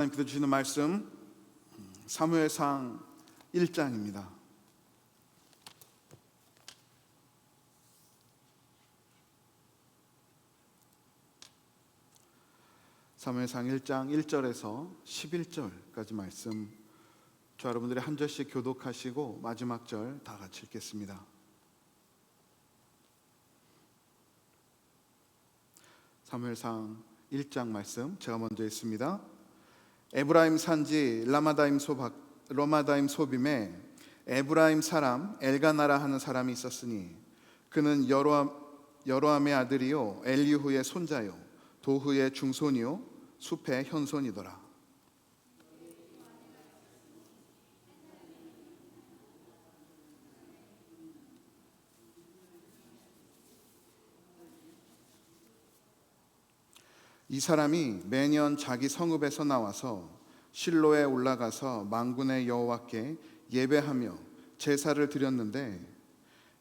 하나님께서 주시는 말씀 사무엘상 1장입니다. 사무엘상 1장 1절에서 11절까지 말씀, 저 여러분들이 한 절씩 교독하시고 마지막 절 다 같이 읽겠습니다. 사무엘상 1장 말씀 제가 먼저 읽습니다. 에브라임 산지 라마다임 소빔에 에브라임 사람 엘가나라 하는 사람이 있었으니 그는 여로함의 아들이요 엘리후의 손자요 도후의 중손이요 숲의 현손이더라. 이 사람이 매년 자기 성읍에서 나와서 실로에 올라가서 만군의 여호와께 예배하며 제사를 드렸는데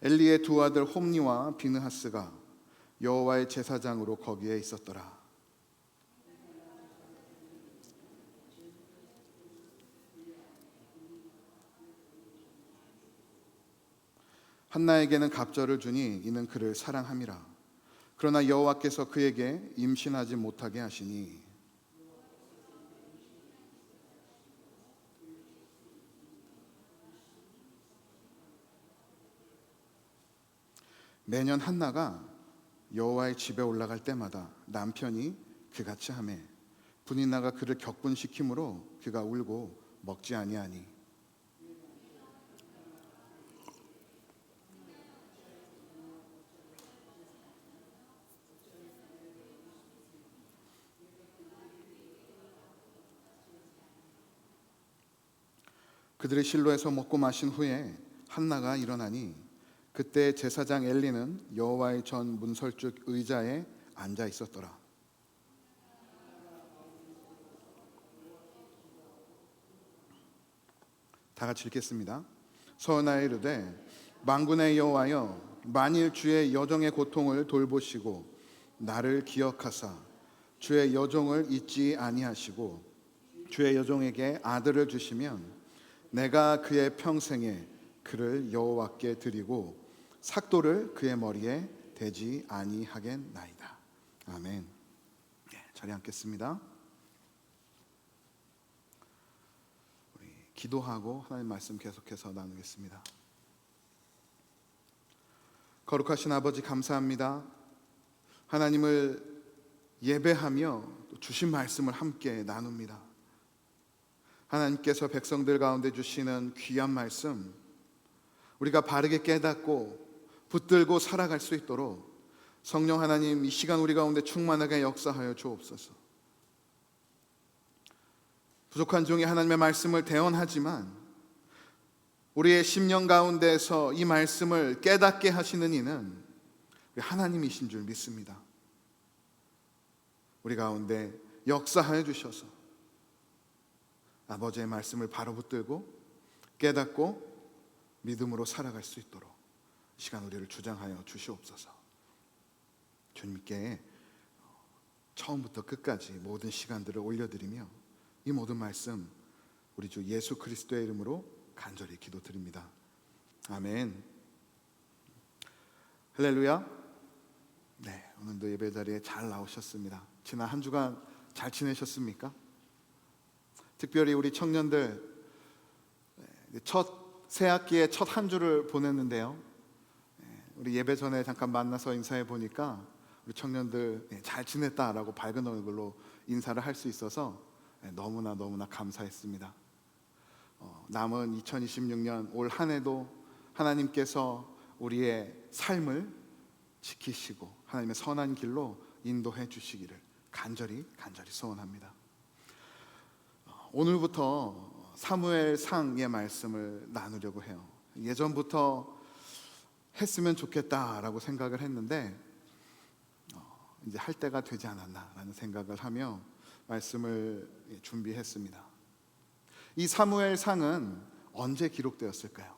엘리의 두 아들 홈니와 비느하스가 여호와의 제사장으로 거기에 있었더라. 한나에게는 갑절을 주니 이는 그를 사랑함이라. 그러나 여호와께서 그에게 임신하지 못하게 하시니 매년 한나가 여호와의 집에 올라갈 때마다 남편이 그같이 하매 분이나가 그를 격분시키므로 그가 울고 먹지 아니하니 그들이 실로에서 먹고 마신 후에 한나가 일어나니 그때 제사장 엘리는 여호와의 전 문설주 의자에 앉아 있었더라. 다 같이 읽겠습니다. 서원하여 이르되 만군의 여호와여, 만일 주의 여종의 고통을 돌보시고 나를 기억하사 주의 여종을 잊지 아니하시고 주의 여종에게 아들을 주시면 내가 그의 평생에 그를 여호와께 드리고 삭도를 그의 머리에 대지 아니하겠나이다. 아멘. 자리에 앉겠습니다. 우리 기도하고 하나님 말씀 계속해서 나누겠습니다. 거룩하신 아버지 감사합니다. 하나님을 예배하며 주신 말씀을 함께 나눕니다. 하나님께서 백성들 가운데 주시는 귀한 말씀, 우리가 바르게 깨닫고 붙들고 살아갈 수 있도록 성령 하나님 이 시간 우리 가운데 충만하게 역사하여 주옵소서. 부족한 종이 하나님의 말씀을 대언하지만 우리의 심령 가운데서 이 말씀을 깨닫게 하시는 이는 하나님이신 줄 믿습니다. 우리 가운데 역사하여 주셔서 아버지의 말씀을 바로 붙들고 깨닫고 믿음으로 살아갈 수 있도록 이 시간 우리를 주장하여 주시옵소서. 주님께 처음부터 끝까지 모든 시간들을 올려드리며 이 모든 말씀 우리 주 예수 그리스도의 이름으로 간절히 기도드립니다. 아멘. 할렐루야. 네, 오늘도 예배 자리에 잘 나오셨습니다. 지난 한 주간 잘 지내셨습니까? 특별히 우리 청년들 새 학기의 첫 한 주를 보냈는데요. 우리 예배 전에 잠깐 만나서 인사해 보니까 우리 청년들 잘 지냈다라고 밝은 얼굴로 인사를 할 수 있어서 너무나 감사했습니다. 남은 2026년 올 한 해도 하나님께서 우리의 삶을 지키시고 하나님의 선한 길로 인도해 주시기를 간절히 소원합니다. 오늘부터 사무엘상의 말씀을 나누려고 해요. 예전부터 했으면 좋겠다라고 생각을 했는데 이제 할 때가 되지 않았나라는 생각을 하며 말씀을 준비했습니다. 이 사무엘상은 언제 기록되었을까요?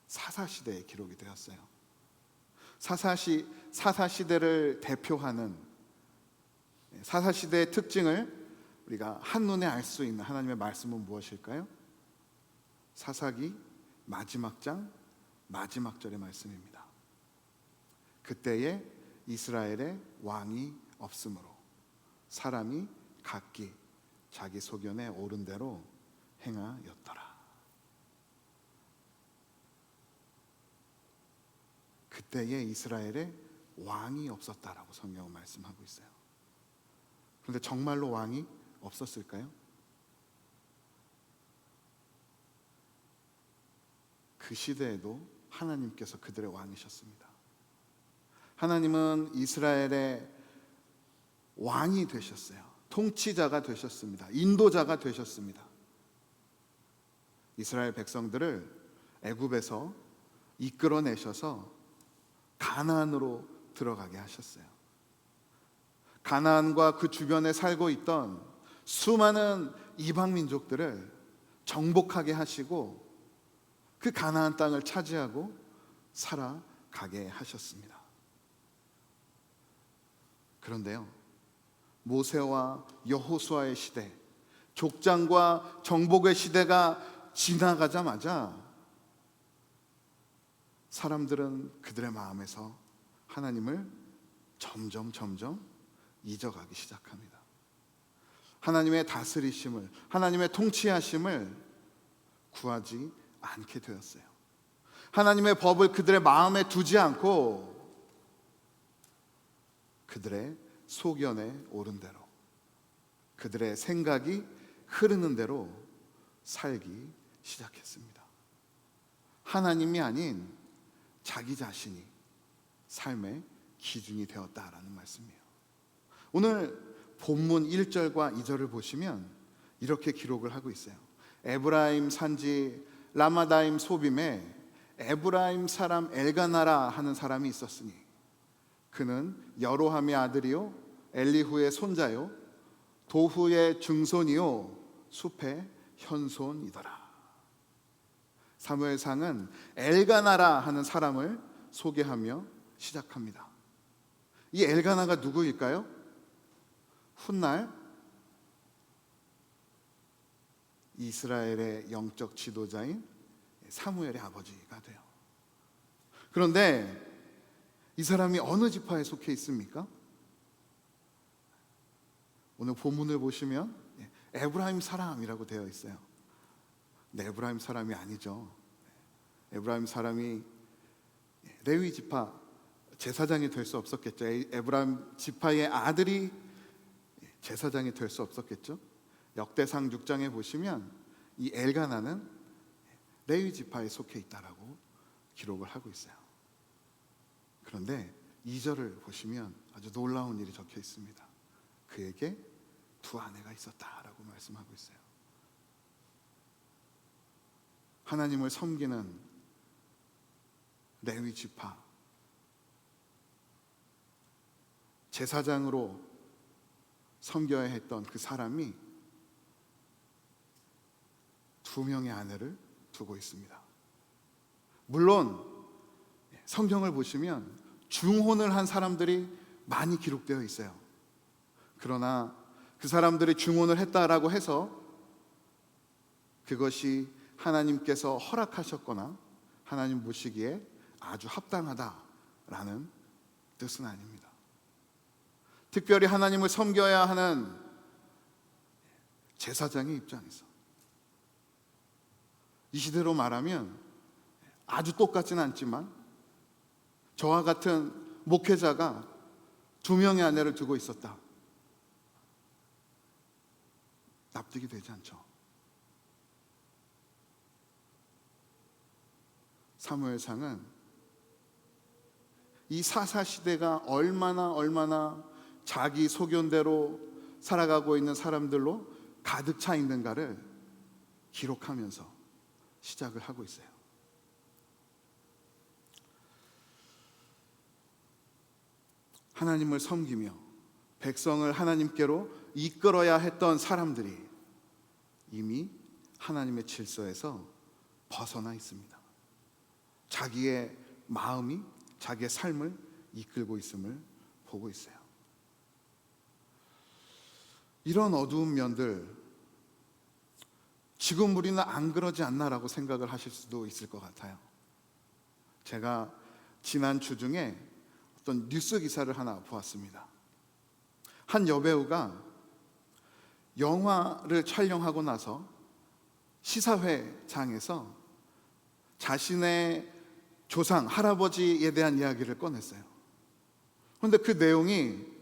사사시대에 기록이 되었어요. 사사시대를 대표하는 사사시대의 특징을 우리가 한눈에 알 수 있는 하나님의 말씀은 무엇일까요? 사사기 마지막 장 마지막 절의 말씀입니다. 그때에 이스라엘에 왕이 없으므로 사람이 각기 자기 소견에 옳은 대로 행하였더라. 그때에 이스라엘에 왕이 없었다라고 성경은 말씀하고 있어요. 그런데 정말로 왕이 없었을까요? 그 시대에도 하나님께서 그들의 왕이셨습니다. 하나님은 이스라엘의 왕이 되셨어요. 통치자가 되셨습니다. 인도자가 되셨습니다. 이스라엘 백성들을 애굽에서 이끌어내셔서 가나안으로 들어가게 하셨어요. 가나안과 그 주변에 살고 있던 수많은 이방 민족들을 정복하게 하시고 그 가나안 땅을 차지하고 살아가게 하셨습니다. 그런데요, 모세와 여호수아의 시대, 족장과 정복의 시대가 지나가자마자 사람들은 그들의 마음에서 하나님을 점점 잊어가기 시작합니다. 하나님의 다스리심을, 하나님의 통치하심을 구하지 않게 되었어요. 하나님의 법을 그들의 마음에 두지 않고 그들의 소견에 오른 대로, 그들의 생각이 흐르는 대로 살기 시작했습니다. 하나님이 아닌 자기 자신이 삶의 기준이 되었다라는 말씀이에요. 오늘 본문 1절과 2절을 보시면 이렇게 기록을 하고 있어요. 에브라임 산지 라마다임 소빔에 에브라임 사람 엘가나라 하는 사람이 있었으니 그는 여로함의 아들이요 엘리후의 손자요 도후의 증손이요 숲의 현손이더라. 사무엘상은 엘가나라 하는 사람을 소개하며 시작합니다. 이 엘가나가 누구일까요? 훗날 이스라엘의 영적 지도자인 사무엘의 아버지가 돼요. 그런데 이 사람이 어느 지파에 속해 있습니까? 오늘 본문을 보시면 에브라임 사람이라고 되어 있어요. 근데 에브라임 사람이 아니죠. 에브라임 사람이 레위 지파 제사장이 될 수 없었겠죠. 에브라임 지파의 아들이 제사장이 될 수 없었겠죠. 역대상 6장에 보시면 이 엘가나는 레위 지파에 속해 있다라고 기록을 하고 있어요. 그런데 2절을 보시면 아주 놀라운 일이 적혀 있습니다. 그에게 두 아내가 있었다라고 말씀하고 있어요. 하나님을 섬기는 레위 지파 제사장으로 섬겨야 했던 그 사람이 두 명의 아내를 두고 있습니다. 물론 성경을 보시면 중혼을 한 사람들이 많이 기록되어 있어요. 그러나 그 사람들이 중혼을 했다라고 해서 그것이 하나님께서 허락하셨거나 하나님 보시기에 아주 합당하다라는 뜻은 아닙니다. 특별히 하나님을 섬겨야 하는 제사장의 입장에서 이 시대로 말하면 아주 똑같지는 않지만 저와 같은 목회자가 두 명의 아내를 두고 있었다. 납득이 되지 않죠. 사무엘상은 이 사사시대가 얼마나 자기 소견대로 살아가고 있는 사람들로 가득 차 있는가를 기록하면서 시작을 하고 있어요. 하나님을 섬기며 백성을 하나님께로 이끌어야 했던 사람들이 이미 하나님의 질서에서 벗어나 있습니다. 자기의 마음이 자기의 삶을 이끌고 있음을 보고 있어요. 이런 어두운 면들, 지금 우리는 안 그러지 않나라고 생각을 하실 수도 있을 것 같아요. 제가 지난 주 중에 어떤 뉴스 기사를 하나 보았습니다. 한 여배우가 영화를 촬영하고 나서 시사회장에서 자신의 조상, 할아버지에 대한 이야기를 꺼냈어요. 그런데 그 내용이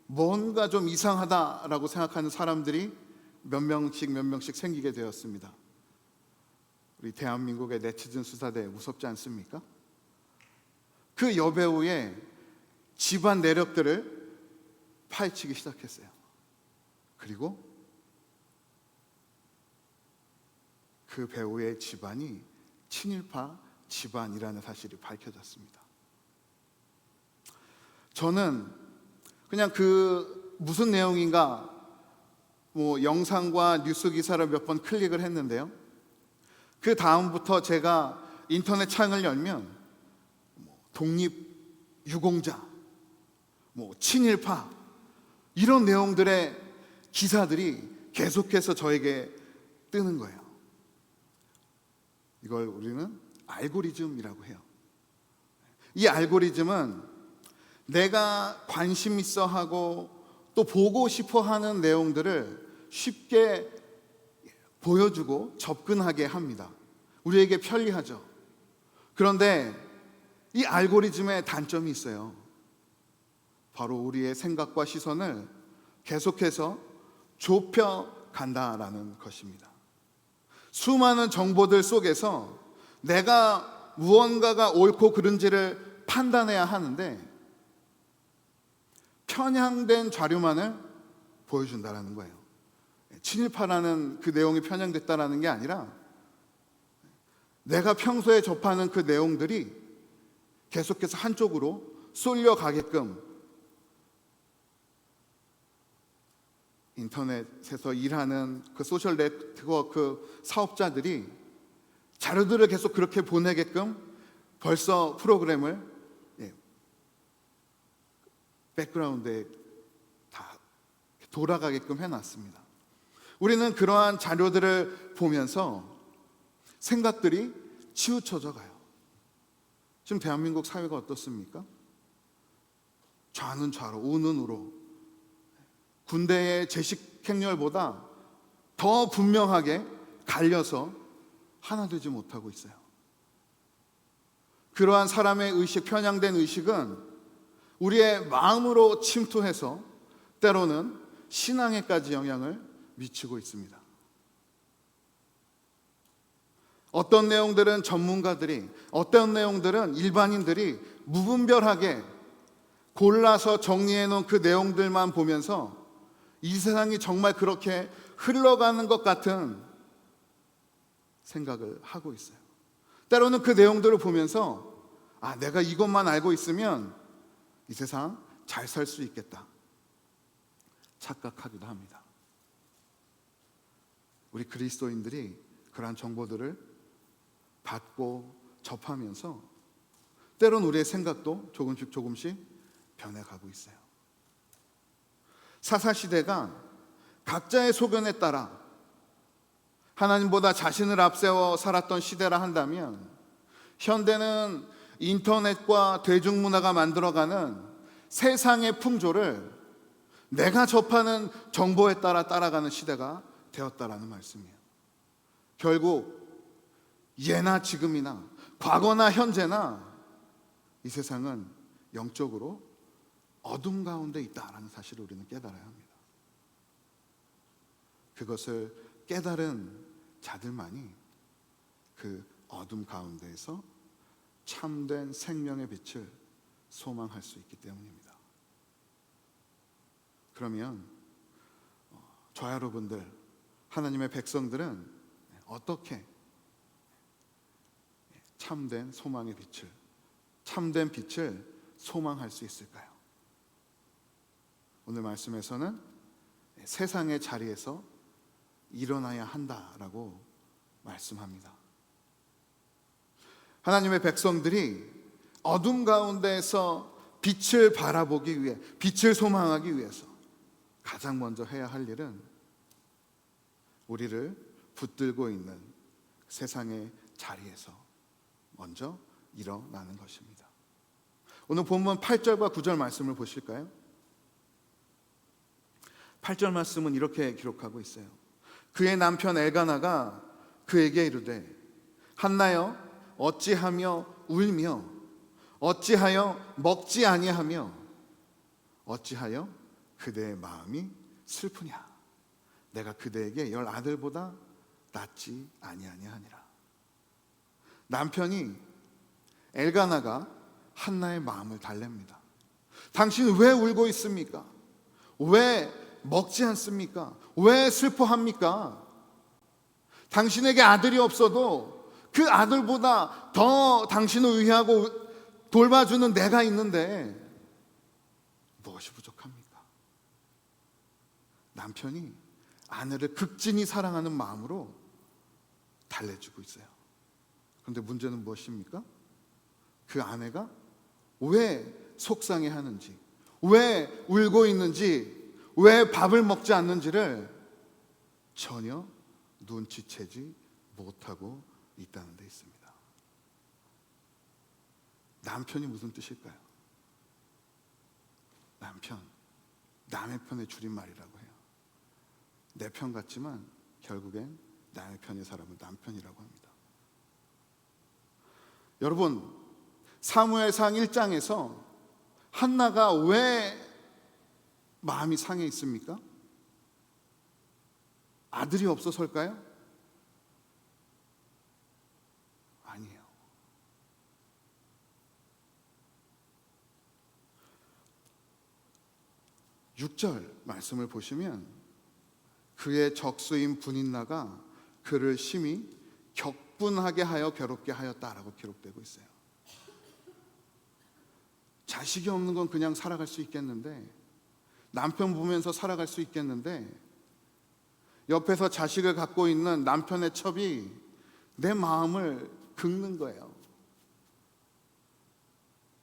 뭔가 좀 이상하다라고 생각하는 사람들이 몇 명씩 생기게 되었습니다. 우리 대한민국의 네티즌 수사대 무섭지 않습니까? 그 여배우의 집안 내력들을 파헤치기 시작했어요. 그리고 그 배우의 집안이 친일파 집안이라는 사실이 밝혀졌습니다. 저는 그냥 그 무슨 내용인가 영상과 뉴스 기사를 몇 번 클릭을 했는데요. 그 다음부터 제가 인터넷 창을 열면 독립유공자, 친일파 이런 내용들의 기사들이 계속해서 저에게 뜨는 거예요. 이걸 우리는 알고리즘이라고 해요. 이 알고리즘은 내가 관심 있어 하고 또 보고 싶어 하는 내용들을 쉽게 보여주고 접근하게 합니다. 우리에게 편리하죠. 그런데 이 알고리즘의 단점이 있어요. 바로 우리의 생각과 시선을 계속해서 좁혀 간다라는 것입니다. 수많은 정보들 속에서 내가 무언가가 옳고 그른지를 판단해야 하는데 편향된 자료만을 보여준다라는 거예요. 친일파라는 그 내용이 편향됐다라는 게 아니라 내가 평소에 접하는 그 내용들이 계속해서 한쪽으로 쏠려가게끔 인터넷에서 일하는 그 소셜 네트워크 사업자들이 자료들을 계속 그렇게 보내게끔 벌써 프로그램을 백그라운드에 다 돌아가게끔 해놨습니다. 우리는 그러한 자료들을 보면서 생각들이 치우쳐져 가요. 지금 대한민국 사회가 어떻습니까? 좌는 좌로, 우는 우로, 군대의 제식 행렬보다 더 분명하게 갈려서 하나 되지 못하고 있어요. 그러한 사람의 의식, 편향된 의식은 우리의 마음으로 침투해서 때로는 신앙에까지 영향을 미치고 있습니다. 어떤 내용들은 전문가들이, 어떤 내용들은 일반인들이 무분별하게 골라서 정리해 놓은 그 내용들만 보면서 이 세상이 정말 그렇게 흘러가는 것 같은 생각을 하고 있어요. 때로는 그 내용들을 보면서 내가 이것만 알고 있으면 이 세상 잘 살 수 있겠다 착각하기도 합니다. 우리 그리스도인들이 그러한 정보들을 받고 접하면서 때론 우리의 생각도 조금씩 변해가고 있어요. 사사시대가 각자의 소견에 따라 하나님보다 자신을 앞세워 살았던 시대라 한다면, 현대는 인터넷과 대중문화가 만들어가는 세상의 풍조를 내가 접하는 정보에 따라 따라가는 시대가 되었다라는 말씀이에요. 결국 예나 지금이나 과거나 현재나 이 세상은 영적으로 어둠 가운데 있다라는 사실을 우리는 깨달아야 합니다. 그것을 깨달은 자들만이 그 어둠 가운데에서 참된 생명의 빛을 소망할 수 있기 때문입니다. 그러면 저와 여러분들, 하나님의 백성들은 어떻게 참된 소망의 빛을, 참된 빛을 소망할 수 있을까요? 오늘 말씀에서는 세상의 자리에서 일어나야 한다라고 말씀합니다. 하나님의 백성들이 어둠 가운데에서 빛을 바라보기 위해, 빛을 소망하기 위해서 가장 먼저 해야 할 일은 우리를 붙들고 있는 세상의 자리에서 먼저 일어나는 것입니다. 오늘 본문 8절과 9절 말씀을 보실까요? 8절 말씀은 이렇게 기록하고 있어요. 그의 남편 엘가나가 그에게 이르되 한나여 어찌하며 울며 어찌하여 먹지 아니하며 어찌하여 그대의 마음이 슬프냐. 내가 그대에게 10 아들보다 낫지 아니하니라. 남편이 엘가나가 한나의 마음을 달랩니다. 당신은 왜 울고 있습니까? 왜 먹지 않습니까? 왜 슬퍼합니까? 당신에게 아들이 없어도 그 아들보다 더 당신을 위하고 돌봐주는 내가 있는데 무엇이 부족합니까? 남편이 아내를 극진히 사랑하는 마음으로 달래주고 있어요. 그런데 문제는 무엇입니까? 그 아내가 왜 속상해하는지, 왜 울고 있는지, 왜 밥을 먹지 않는지를 전혀 눈치채지 못하고 있다는 데 있습니다. 남편이 무슨 뜻일까요? 남편, 남의 편의 줄임말이라고 해요. 내 편 같지만 결국엔 남의 편의 사람은 남편이라고 합니다. 여러분, 사무엘상 1장에서 한나가 왜 마음이 상해 있습니까? 아들이 없어서일까요? 아니에요. 6절 말씀을 보시면 그의 적수인 분인나가 그를 심히 격분하게 하여 괴롭게 하였다라고 기록되고 있어요. 자식이 없는 건 그냥 살아갈 수 있겠는데, 남편 보면서 살아갈 수 있겠는데, 옆에서 자식을 갖고 있는 남편의 첩이 내 마음을 긁는 거예요.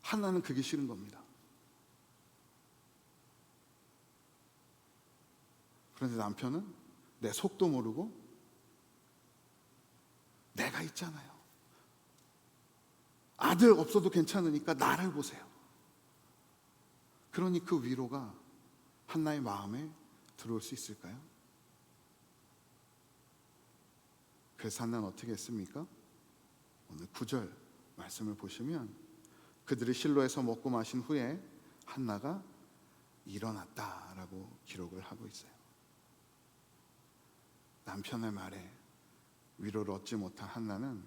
한나는 그게 싫은 겁니다. 그런데 남편은 내 속도 모르고 내가 있잖아요. 아들 없어도 괜찮으니까 나를 보세요. 그러니 그 위로가 한나의 마음에 들어올 수 있을까요? 그래서 한나는 어떻게 했습니까? 오늘 9절 말씀을 보시면 그들이 실로에서 먹고 마신 후에 한나가 일어났다라고 기록을 하고 있어요. 남편의 말에 위로를 얻지 못한 한나는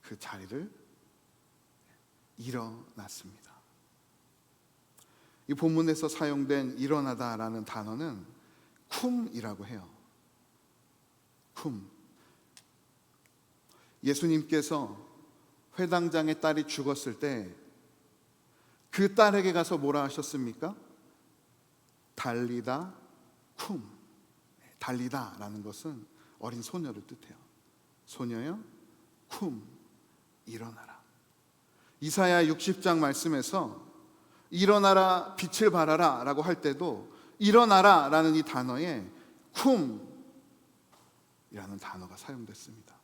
그 자리를 일어났습니다. 이 본문에서 사용된 일어나다라는 단어는 쿰이라고 해요. 쿰. 예수님께서 회당장의 딸이 죽었을 때 그 딸에게 가서 뭐라 하셨습니까? 달리다 쿰. 달리다라는 것은 어린 소녀를 뜻해요. 소녀여 쿰, 일어나라. 이사야 60장 말씀에서 일어나라 빛을 발하라 라고 할 때도 일어나라 라는 이 단어에 쿰 이라는 단어가 사용됐습니다.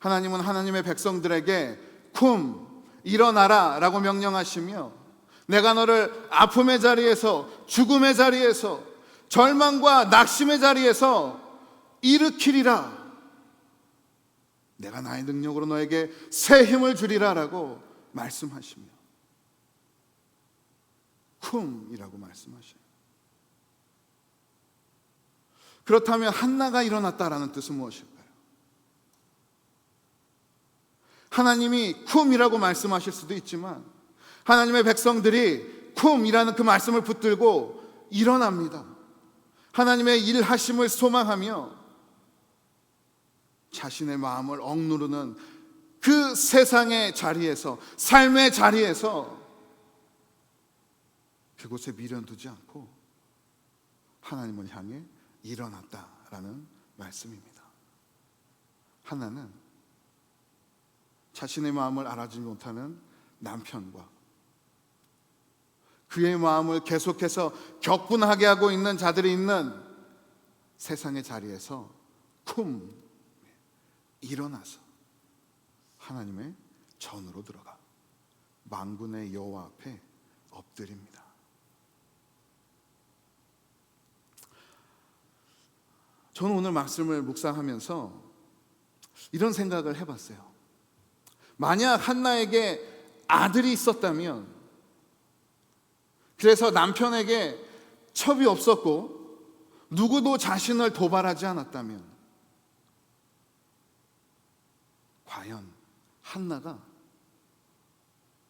하나님은 하나님의 백성들에게 쿰, 일어나라 라고 명령하시며 내가 너를 아픔의 자리에서, 죽음의 자리에서, 절망과 낙심의 자리에서 일으키리라. 내가 나의 능력으로 너에게 새 힘을 주리라 라고 말씀하시며 쿰이라고 말씀하셔요. 그렇다면 한나가 일어났다라는 뜻은 무엇일까요? 하나님이 쿰이라고 말씀하실 수도 있지만 하나님의 백성들이 쿰이라는 그 말씀을 붙들고 일어납니다. 하나님의 일하심을 소망하며 자신의 마음을 억누르는 그 세상의 자리에서, 삶의 자리에서 그곳에 미련두지 않고 하나님을 향해 일어났다라는 말씀입니다. 하나는 자신의 마음을 알아주지 못하는 남편과 그의 마음을 계속해서 격분하게 하고 있는 자들이 있는 세상의 자리에서 일어나서 하나님의 전으로 들어가 만군의 여호와 앞에 엎드립니다. 저는 오늘 말씀을 묵상하면서 이런 생각을 해봤어요. 만약 한나에게 아들이 있었다면, 그래서 남편에게 첩이 없었고 누구도 자신을 도발하지 않았다면, 과연 한나가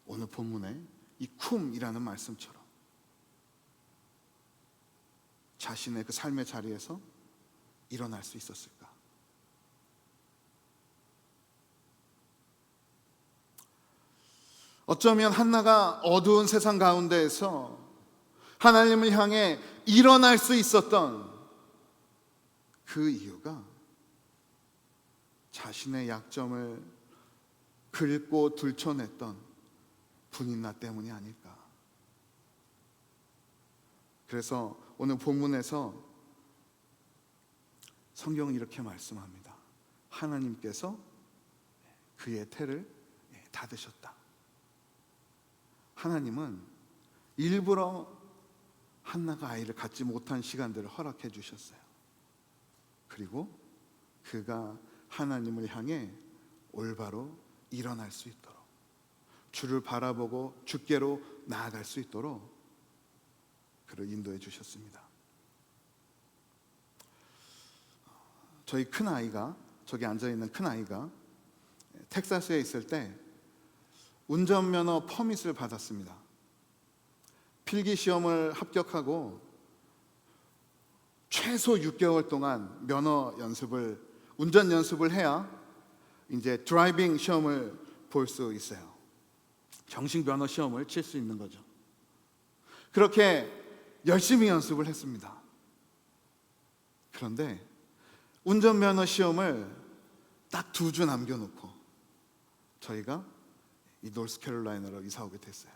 오늘 본문의 이 쿰이라는 말씀처럼 자신의 그 삶의 자리에서 일어날 수 있었을까? 어쩌면 한나가 어두운 세상 가운데에서 하나님을 향해 일어날 수 있었던 그 이유가 자신의 약점을 긁고 들춰냈던 분인나 때문이 아닐까. 그래서 오늘 본문에서 성경은 이렇게 말씀합니다. 하나님께서 그의 태를 닫으셨다. 하나님은 일부러 한나가 아이를 갖지 못한 시간들을 허락해 주셨어요. 그리고 그가 하나님을 향해 올바로 일어날 수 있도록, 주를 바라보고 주께로 나아갈 수 있도록 그를 인도해 주셨습니다. 저희 큰아이가, 저기 앉아있는 큰아이가 텍사스에 있을 때 운전면허 퍼밋을 받았습니다. 필기시험을 합격하고 최소 6개월 동안 면허 연습을, 운전 연습을 해야 이제 드라이빙 시험을 볼 수 있어요. 정식 면허 시험을 칠 수 있는 거죠. 그렇게 열심히 연습을 했습니다. 그런데 운전면허 시험을 딱 2주 남겨놓고 저희가 이 노스캐롤라이나로 이사 오게 됐어요.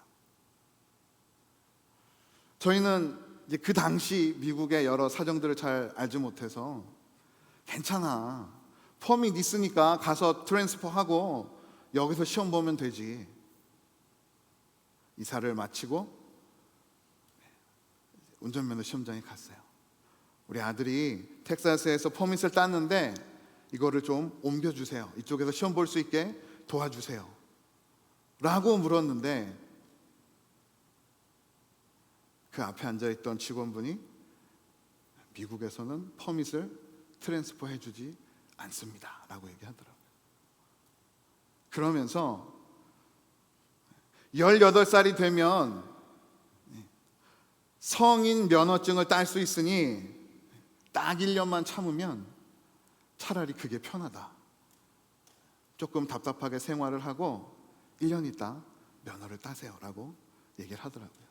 저희는 이제 그 당시 미국의 여러 사정들을 잘 알지 못해서 괜찮아, 퍼밋 있으니까 가서 트랜스퍼하고 여기서 시험 보면 되지. 이사를 마치고 운전면허 시험장에 갔어요. 우리 아들이 텍사스에서 퍼밋을 땄는데 이거를 좀 옮겨주세요. 이쪽에서 시험 볼 수 있게 도와주세요 라고 물었는데, 그 앞에 앉아있던 직원분이 미국에서는 퍼밋을 트랜스퍼 해주지 않습니다 라고 얘기하더라고요. 그러면서 18살이 되면 성인 면허증을 딸 수 있으니 딱 1년만 참으면 차라리 그게 편하다. 조금 답답하게 생활을 하고 1년 있다 면허를 따세요 라고 얘기를 하더라고요.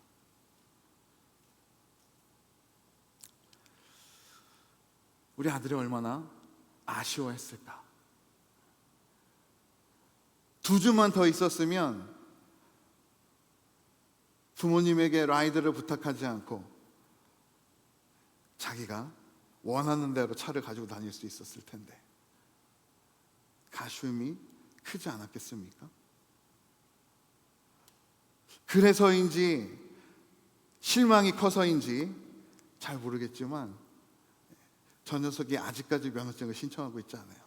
우리 아들이 얼마나 아쉬워했을까. 2주만 더 있었으면 부모님에게 라이드를 부탁하지 않고 자기가 원하는 대로 차를 가지고 다닐 수 있었을 텐데 그 아쉬움이 크지 않았겠습니까? 그래서인지 실망이 커서인지 잘 모르겠지만 저 녀석이 아직까지 면허증을 신청하고 있지 않아요.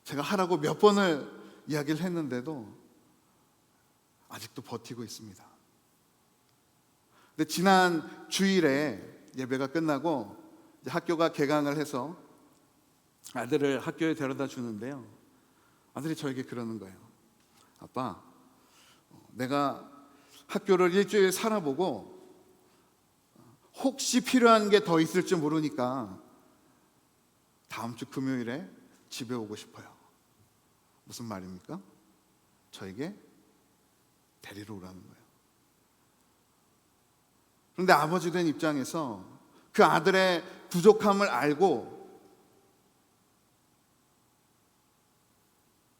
제가 하라고 몇 번을 이야기를 했는데도 아직도 버티고 있습니다. 근데 지난 주일에 예배가 끝나고 이제 학교가 개강을 해서 아들을 학교에 데려다 주는데요, 아들이 저에게 그러는 거예요. 아빠, 내가 학교를 일주일 살아보고 혹시 필요한 게 더 있을지 모르니까 다음 주 금요일에 집에 오고 싶어요. 무슨 말입니까? 저에게 데리러 오라는 거예요. 그런데 아버지 된 입장에서 그 아들의 부족함을 알고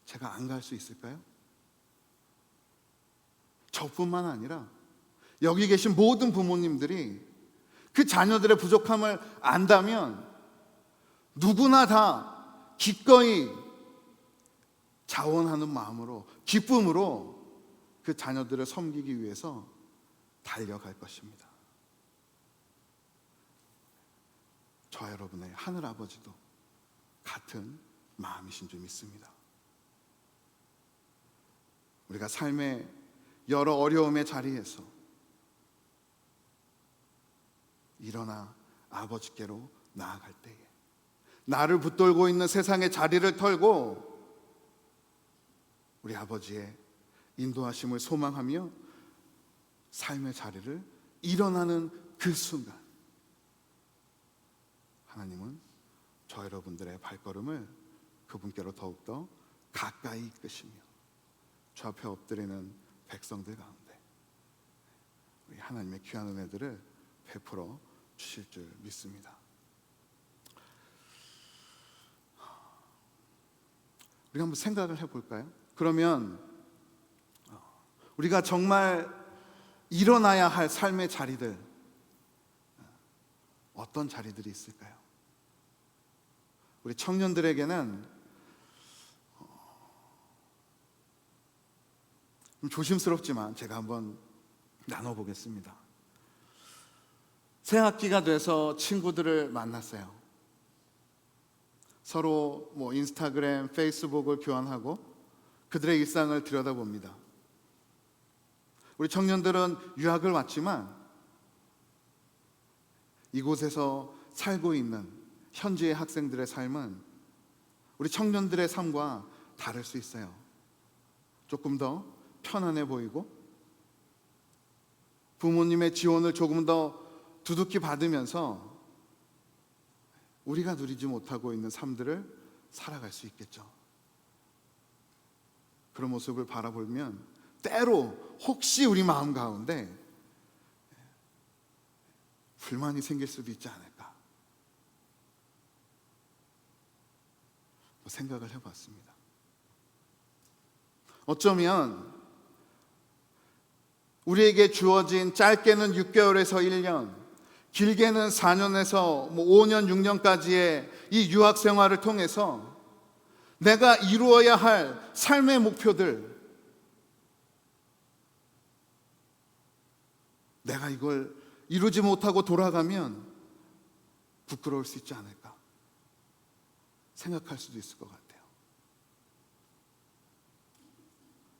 제가 안 갈 수 있을까요? 저뿐만 아니라 여기 계신 모든 부모님들이 그 자녀들의 부족함을 안다면 누구나 다 기꺼이 자원하는 마음으로, 기쁨으로 그 자녀들을 섬기기 위해서 달려갈 것입니다. 저와 여러분의 하늘 아버지도 같은 마음이신 줄 믿습니다. 우리가 삶의 여러 어려움의 자리에서 일어나 아버지께로 나아갈 때에 나를 붙들고 있는 세상의 자리를 털고 우리 아버지의 인도하심을 소망하며 삶의 자리를 일어나는 그 순간, 하나님은 저 여러분들의 발걸음을 그분께로 더욱더 가까이 이끄시며 주 앞에 엎드리는 백성들 가운데 우리 하나님의 귀한 은혜들을 베풀어 주실 줄 믿습니다. 우리가 한번 생각을 해볼까요? 그러면 우리가 정말 일어나야 할 삶의 자리들, 어떤 자리들이 있을까요? 우리 청년들에게는 좀 조심스럽지만 제가 한번 나눠보겠습니다. 새 학기가 돼서 친구들을 만났어요. 서로 인스타그램, 페이스북을 교환하고 그들의 일상을 들여다봅니다. 우리 청년들은 유학을 왔지만 이곳에서 살고 있는 현지의 학생들의 삶은 우리 청년들의 삶과 다를 수 있어요. 조금 더 편안해 보이고 부모님의 지원을 조금 더 두둑히 받으면서 우리가 누리지 못하고 있는 삶들을 살아갈 수 있겠죠. 그런 모습을 바라보면 때로 혹시 우리 마음 가운데 불만이 생길 수도 있지 않을까 생각을 해봤습니다. 어쩌면 우리에게 주어진 짧게는 6개월에서 1년, 길게는 4년에서 5년, 6년까지의 이 유학 생활을 통해서 내가 이루어야 할 삶의 목표들, 내가 이걸 이루지 못하고 돌아가면 부끄러울 수 있지 않을까 생각할 수도 있을 것 같아요.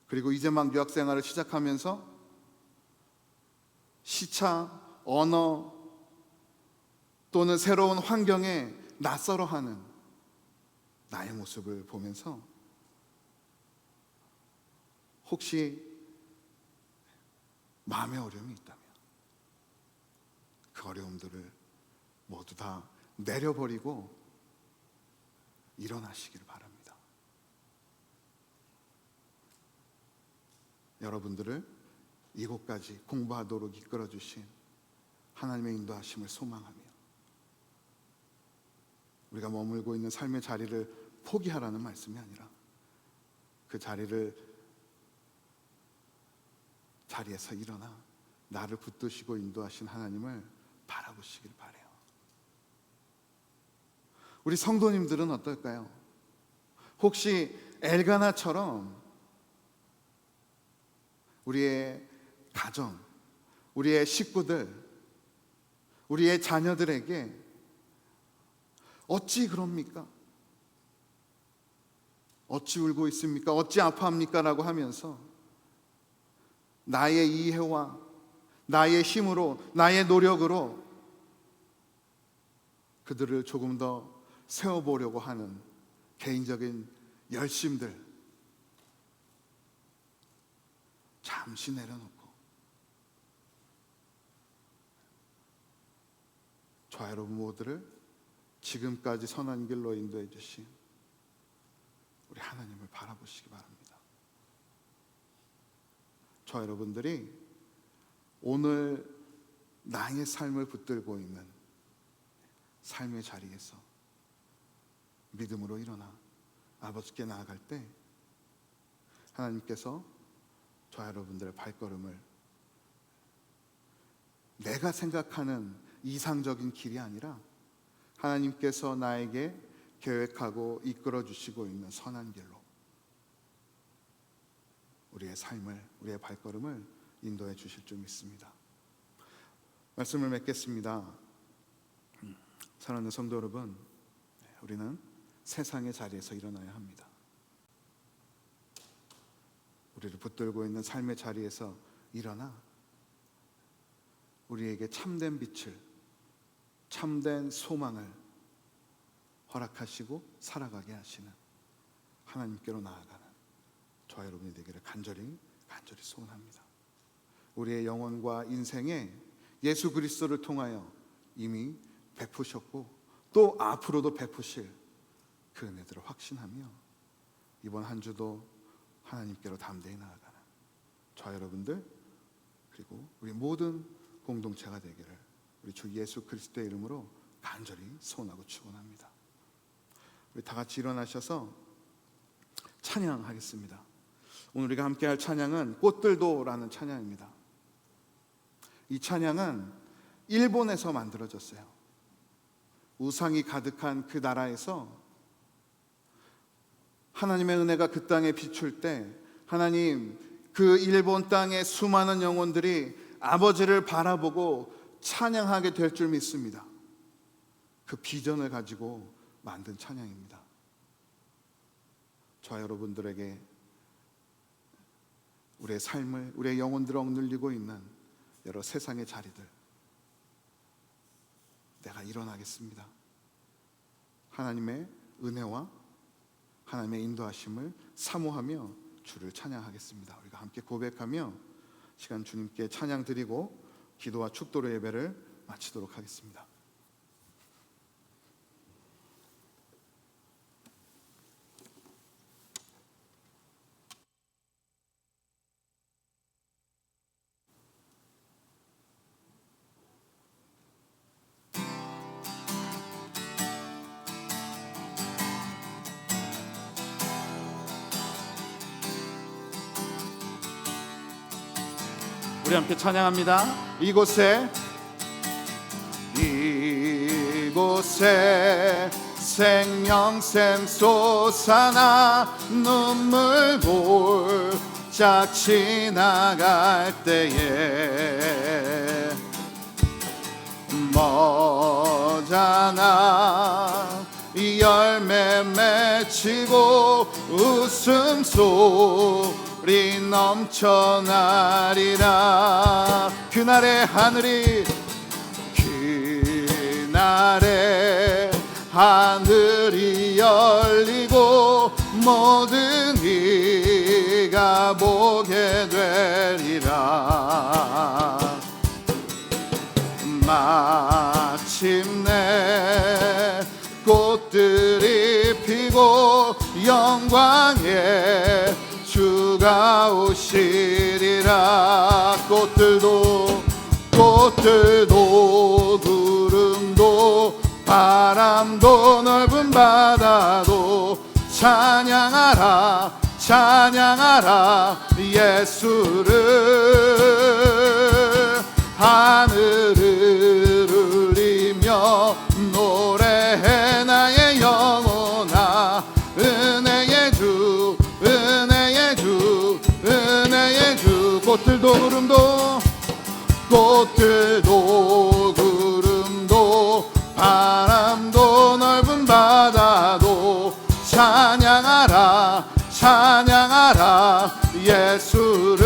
그리고 이제 막 유학 생활을 시작하면서 시차, 언어 또는 새로운 환경에 낯설어하는 나의 모습을 보면서 혹시 마음의 어려움이 있다면 그 어려움들을 모두 다 내려버리고 일어나시길 바랍니다. 여러분들을 이곳까지 공부하도록 이끌어 주신 하나님의 인도하심을 소망하며 우리가 머물고 있는 삶의 자리를 포기하라는 말씀이 아니라 그 자리에서 일어나 나를 붙드시고 인도하신 하나님을 바라보시길 바라요. 우리 성도님들은 어떨까요? 혹시 엘가나처럼 우리의 가정, 우리의 식구들, 우리의 자녀들에게 어찌 그럽니까? 어찌 울고 있습니까? 어찌 아파합니까? 라고 하면서 나의 이해와 나의 힘으로, 나의 노력으로 그들을 조금 더 세워보려고 하는 개인적인 열심들 잠시 내려놓고 저와 여러분 모두를 지금까지 선한 길로 인도해 주신 우리 하나님을 바라보시기 바랍니다. 저와 여러분들이 오늘 나의 삶을 붙들고 있는 삶의 자리에서 믿음으로 일어나 아버지께 나아갈 때 하나님께서 저와 여러분들의 발걸음을 내가 생각하는 이상적인 길이 아니라 하나님께서 나에게 계획하고 이끌어 주시고 있는 선한 길로 우리의 삶을, 우리의 발걸음을 인도해 주실 줄 믿습니다. 말씀을 맺겠습니다. 사랑하는 성도 여러분, 우리는 세상의 자리에서 일어나야 합니다. 우리를 붙들고 있는 삶의 자리에서 일어나 우리에게 참된 빛을, 참된 소망을 허락하시고 살아가게 하시는 하나님께로 나아가는 저와 여러분이 되기를 간절히 소원합니다. 우리의 영혼과 인생에 예수 그리스도를 통하여 이미 베푸셨고 또 앞으로도 베푸실 그 은혜들을 확신하며 이번 한 주도 하나님께로 담대히 나아가는 저와 여러분들 그리고 우리 모든 공동체가 되기를 우리 주 예수 그리스도의 이름으로 간절히 소원하고 축원합니다. 우리 다 같이 일어나셔서 찬양하겠습니다. 오늘 우리가 함께할 찬양은 꽃들도라는 찬양입니다. 이 찬양은 일본에서 만들어졌어요. 우상이 가득한 그 나라에서 하나님의 은혜가 그 땅에 비출 때 하나님, 그 일본 땅의 수많은 영혼들이 아버지를 바라보고 찬양하게 될 줄 믿습니다. 그 비전을 가지고 만든 찬양입니다. 저와 여러분들에게 우리의 삶을, 우리의 영혼들을 억눌리고 있는 여러 세상의 자리들, 내가 일어나겠습니다. 하나님의 은혜와 하나님의 인도하심을 사모하며 주를 찬양하겠습니다. 우리가 함께 고백하며 시간 주님께 찬양 드리고 기도와 축도로 예배를 마치도록 하겠습니다. 우리 함께 찬양합니다. 이곳에 생명샘 솟아나 눈물 볼짝 지나갈 때에 머잖아 열매 맺히고 웃음소리 넘쳐나리라. 그날의 하늘이 열리고 모든 이가 보게 되리라. 마침내 꽃들이 피고 영광의 주가 오시리라. 꽃들도 구름도 바람도 넓은 바다도 찬양하라 예수를. 하늘을 울리며 노래해 나의 영혼아. 은혜의 주 꽃들도 구름도 바람도 넓은 바다도 찬양하라 예수를.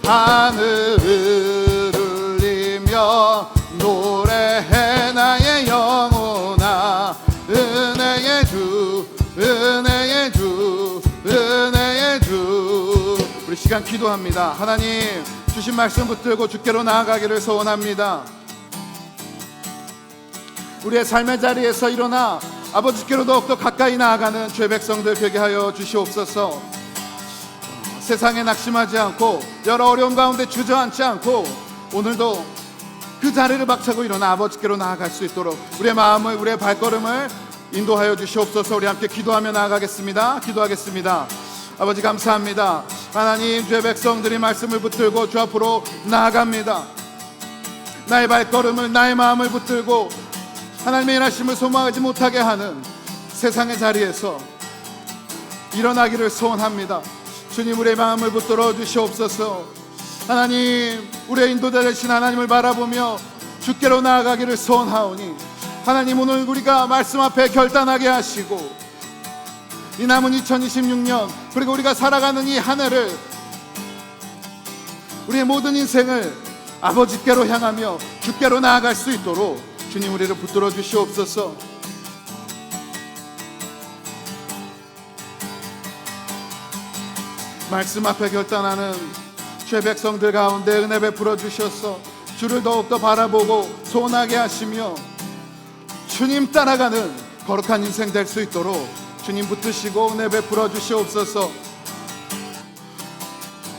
하늘을 울리며 노래해 나의 영혼아. 은혜의 주 우리 시간 기도합니다. 하나님, 주신 말씀 붙들고 주께로 나아가기를 소원합니다. 우리의 삶의 자리에서 일어나 아버지께로 더욱더 가까이 나아가는 주의 백성들 되게 하여 주시옵소서. 세상에 낙심하지 않고 여러 어려움 가운데 주저앉지 않고 오늘도 그 자리를 박차고 일어나 아버지께로 나아갈 수 있도록 우리의 마음을, 우리의 발걸음을 인도하여 주시옵소서. 우리 함께 기도하며 나아가겠습니다. 기도하겠습니다. 아버지 감사합니다. 하나님, 주의 백성들이 말씀을 붙들고 주 앞으로 나아갑니다. 나의 발걸음을, 나의 마음을 붙들고 하나님의 일하심을 소망하지 못하게 하는 세상의 자리에서 일어나기를 소원합니다. 주님, 우리의 마음을 붙들어 주시옵소서. 하나님, 우리의 인도자 되신 하나님을 바라보며 주께로 나아가기를 소원하오니 하나님, 오늘 우리가 말씀 앞에 결단하게 하시고 이 남은 2026년 그리고 우리가 살아가는 이 한 해를, 우리의 모든 인생을 아버지께로 향하며 주께로 나아갈 수 있도록 주님, 우리를 붙들어 주시옵소서. 말씀 앞에 결단하는 주의 백성들 가운데 은혜 베풀어 주셔서 주를 더욱더 바라보고 소원하게 하시며 주님 따라가는 거룩한 인생 될 수 있도록 주님 붙드시고 은혜 베풀어 주시옵소서.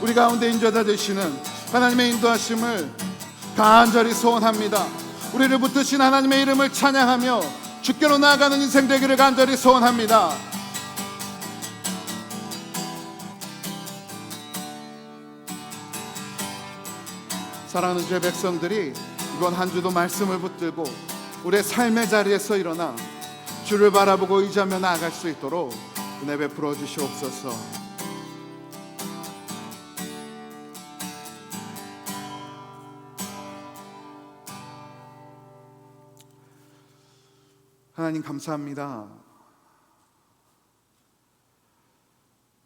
우리 가운데 인도자 되시는 하나님의 인도하심을 간절히 소원합니다. 우리를 붙드신 하나님의 이름을 찬양하며 주께로 나아가는 인생 되기를 간절히 소원합니다. 사랑하는 주의 백성들이 이번 한 주도 말씀을 붙들고 우리의 삶의 자리에서 일어나 주를 바라보고 의지하며 나아갈 수 있도록 은혜 베풀어 주시옵소서. 하나님, 감사합니다.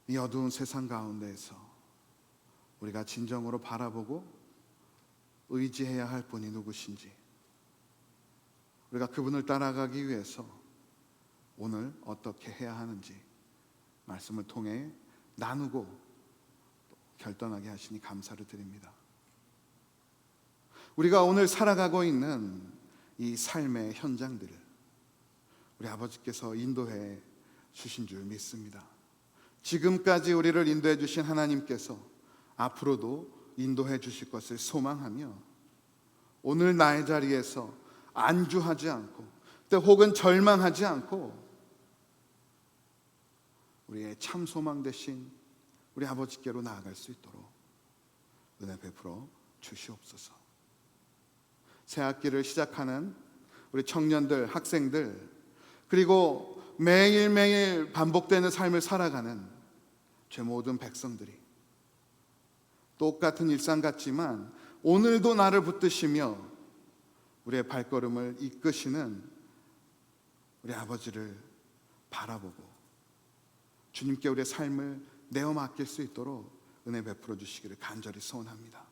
이 어두운 세상 가운데에서 우리가 진정으로 바라보고 의지해야 할 분이 누구신지, 우리가 그분을 따라가기 위해서 오늘 어떻게 해야 하는지 말씀을 통해 나누고 결단하게 하시니 감사를 드립니다. 우리가 오늘 살아가고 있는 이 삶의 현장들을 우리 아버지께서 인도해 주신 줄 믿습니다. 지금까지 우리를 인도해 주신 하나님께서 앞으로도 인도해 주실 것을 소망하며 오늘 나의 자리에서 안주하지 않고 또 혹은 절망하지 않고 우리의 참 소망 되신 우리 아버지께로 나아갈 수 있도록 은혜 베풀어 주시옵소서. 새 학기를 시작하는 우리 청년들, 학생들, 그리고 매일매일 반복되는 삶을 살아가는 제 모든 백성들이 똑같은 일상 같지만 오늘도 나를 붙드시며 우리의 발걸음을 이끄시는 우리 아버지를 바라보고 주님께 우리의 삶을 내어 맡길 수 있도록 은혜 베풀어 주시기를 간절히 소원합니다.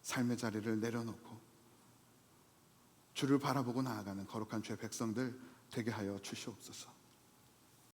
삶의 자리를 내려놓고 주를 바라보고 나아가는 거룩한 주의 백성들 되게 하여 주시옵소서.